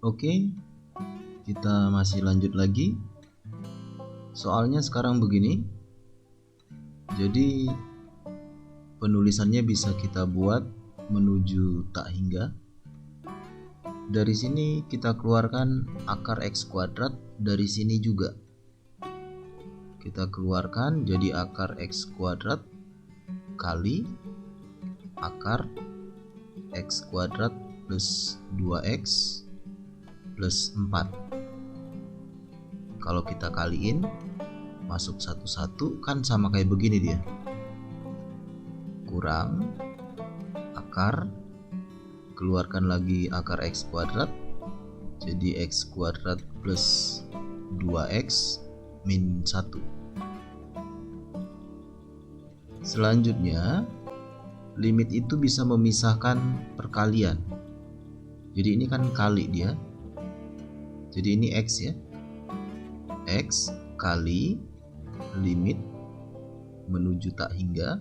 Oke, kita masih lanjut lagi. Soalnya sekarang begini. Jadi penulisannya bisa kita buat menuju tak hingga. Dari sini kita keluarkan akar X kuadrat, dari sini juga kita keluarkan, jadi akar X kuadrat kali akar X kuadrat plus 2X plus 4. Kalau kita kaliin masuk satu-satu kan sama kayak begini dia, kurang akar, keluarkan lagi akar X kuadrat, jadi X kuadrat plus 2X min 1. Selanjutnya limit itu bisa memisahkan perkalian. Jadi ini kan kali dia, jadi ini X ya, X kali limit menuju tak hingga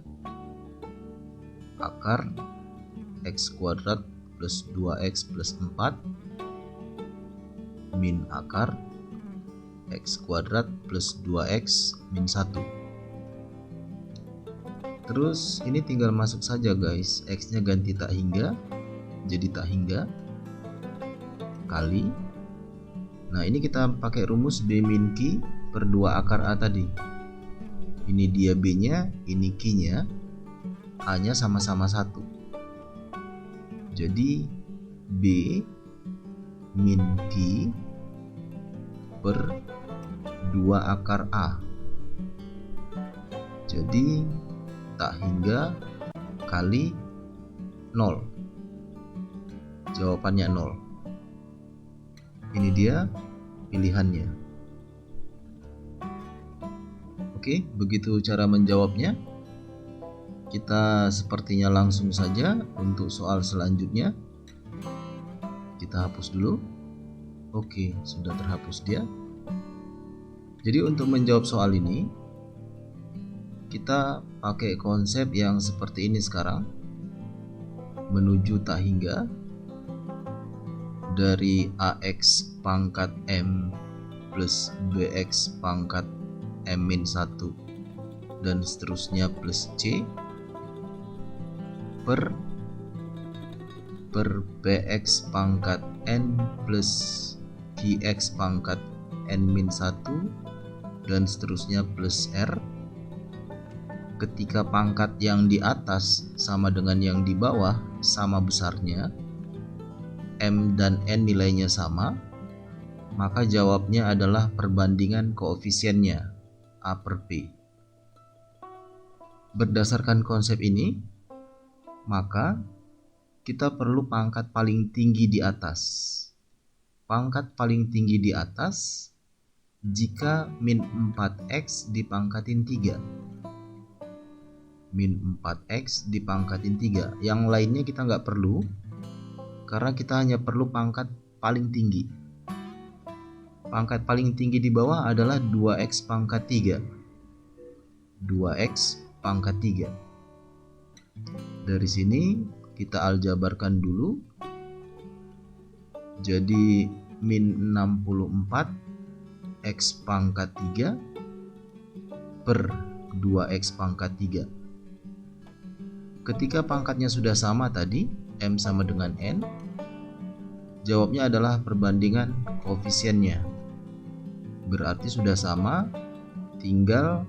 akar X kuadrat plus 2X plus 4 min akar X kuadrat plus 2X min 1. Terus ini tinggal masuk saja guys, X nya ganti tak hingga, jadi tak hingga kali. Nah ini kita pakai rumus B min Q per 2 akar A tadi. Ini dia B nya, ini Q nya, A nya sama-sama 1. Jadi B min Q per 2 akar A. Jadi tak hingga kali 0. Jawabannya 0. Ini dia pilihannya. Oke, begitu cara menjawabnya. Kita sepertinya langsung saja untuk soal selanjutnya. Kita hapus dulu. Oke, sudah terhapus dia. Jadi untuk menjawab soal ini, kita pakai konsep yang seperti ini sekarang. Menuju tak hingga dari AX pangkat M plus BX pangkat M-1 dan seterusnya plus C per BX pangkat N plus QX pangkat N-1 dan seterusnya plus R. Ketika pangkat yang di atas sama dengan yang di bawah sama besarnya, M dan N nilainya sama, maka jawabnya adalah perbandingan koefisiennya A per P. Berdasarkan konsep ini, maka kita perlu pangkat paling tinggi di atas. Pangkat paling tinggi di atas jika min 4X dipangkatin 3. Min 4X dipangkatin 3. Yang lainnya kita nggak perlu, karena kita hanya perlu pangkat paling tinggi. Pangkat paling tinggi di bawah adalah 2X pangkat 3. 2X pangkat 3. Dari sini kita aljabarkan dulu. Jadi min 64 X pangkat 3 per 2X pangkat 3. Ketika pangkatnya sudah sama tadi, M sama dengan N, jawabnya adalah perbandingan koefisiennya. Berarti sudah sama, tinggal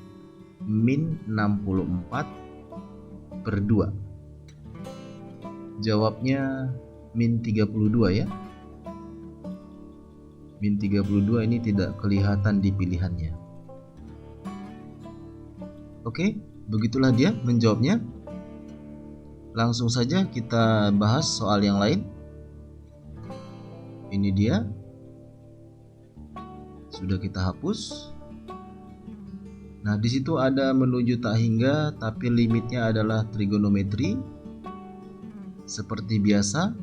min 64 per 2. Jawabnya min 32 ya. Min 32 ini tidak kelihatan di pilihannya. Oke, begitulah dia menjawabnya. Langsung saja kita bahas soal yang lain. Ini dia. Sudah kita hapus. Nah, di situ ada menuju tak hingga tapi limitnya adalah trigonometri. Seperti biasa,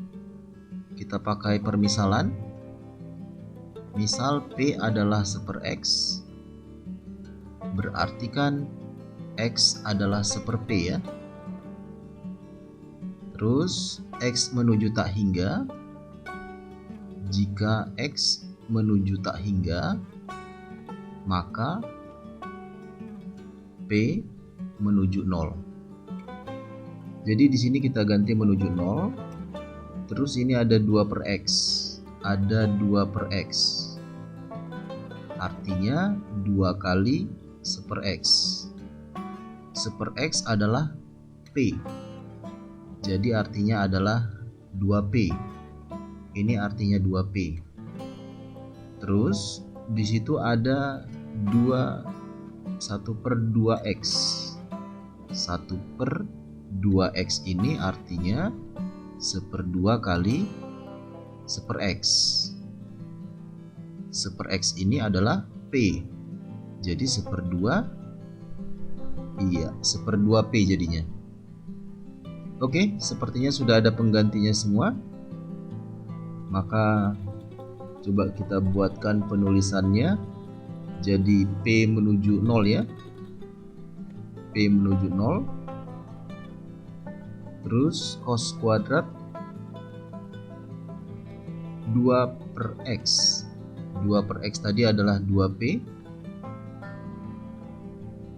kita pakai permisalan. Misal P adalah 1/X. Berarti kan X adalah 1/P ya. Terus X menuju tak hingga jika X menuju tak hingga, maka P menuju 0. Jadi di sini kita ganti menuju 0. Terus ini ada 2 per X. Ada 2 per X. Artinya 2 kali 1/X. 1/X adalah P. Jadi artinya adalah 2P. Ini artinya 2P. Terus di situ ada 1/2X. 1/2X ini artinya 1/2 kali 1/X. 1/X ini adalah P. Jadi 1/2, iya, 1/2P jadinya. Oke, sepertinya sudah ada penggantinya semua. Maka coba kita buatkan penulisannya. Jadi P menuju 0 ya. P menuju 0. Terus cos kuadrat 2 per X. 2 per X tadi adalah 2P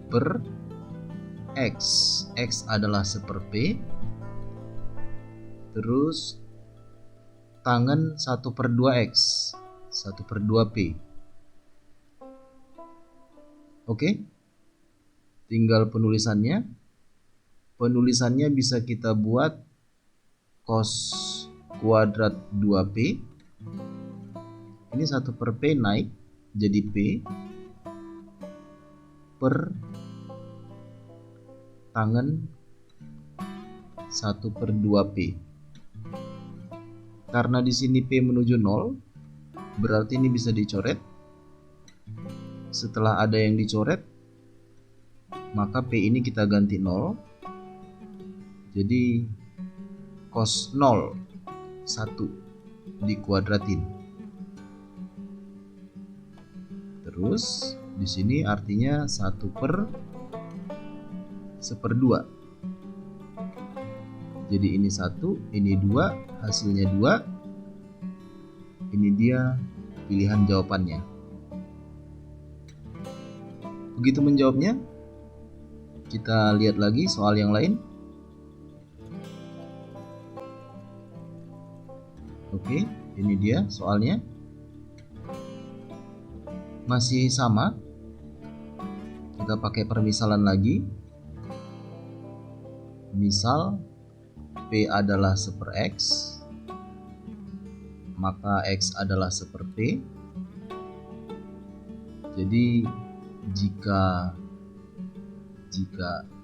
per X. X adalah 1/P. Terus tangen 1/2X. 1/2P. Oke. Tinggal penulisannya. Penulisannya bisa kita buat cos kuadrat 2P. Ini 1/P naik jadi P per tangen 1/2P. Karena di sini P menuju 0, berarti ini bisa dicoret. Setelah ada yang dicoret, maka P ini kita ganti 0. Jadi cos 0 1 dikuadratin. Terus di sini artinya 1/1/2. Jadi ini 1, ini 2, hasilnya 2. Ini dia pilihan jawabannya. Begitu menjawabnya. Kita lihat lagi soal yang lain. Oke, ini dia soalnya. Masih sama. Kita pakai permisalan lagi. Misal P adalah 1/X, maka X adalah 1/P. Jadi jika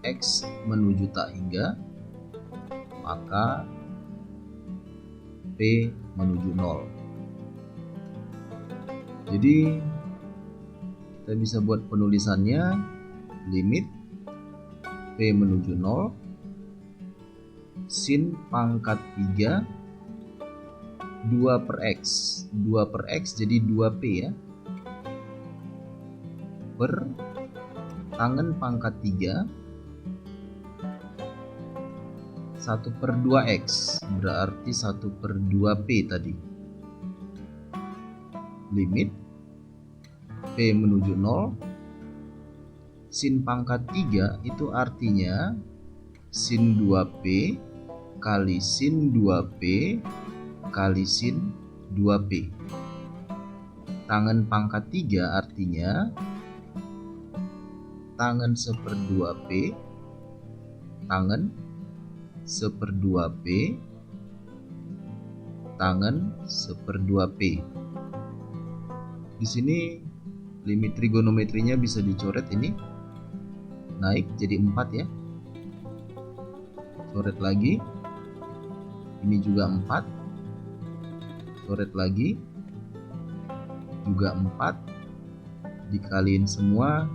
X menuju tak hingga, maka P menuju 0. Jadi kita bisa buat penulisannya, limit P menuju 0 sin pangkat 3 2 per X. 2 per X jadi 2P ya. Per tangen pangkat 3 1/2X. Berarti 1/2P tadi. Limit P menuju 0 sin pangkat 3 itu artinya sin 2P kali sin 2P kali sin 2P. Tangen pangkat 3 artinya tangen 1/2P tangen 1/2P tangen 1/2P. Di sini limit trigonometrinya bisa dicoret ini. Naik jadi 4 ya. Coret lagi. Ini juga 4. Coret lagi. Juga 4. Dikaliin semua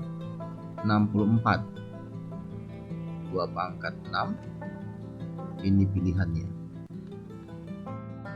64. 2 pangkat 6. Ini pilihannya.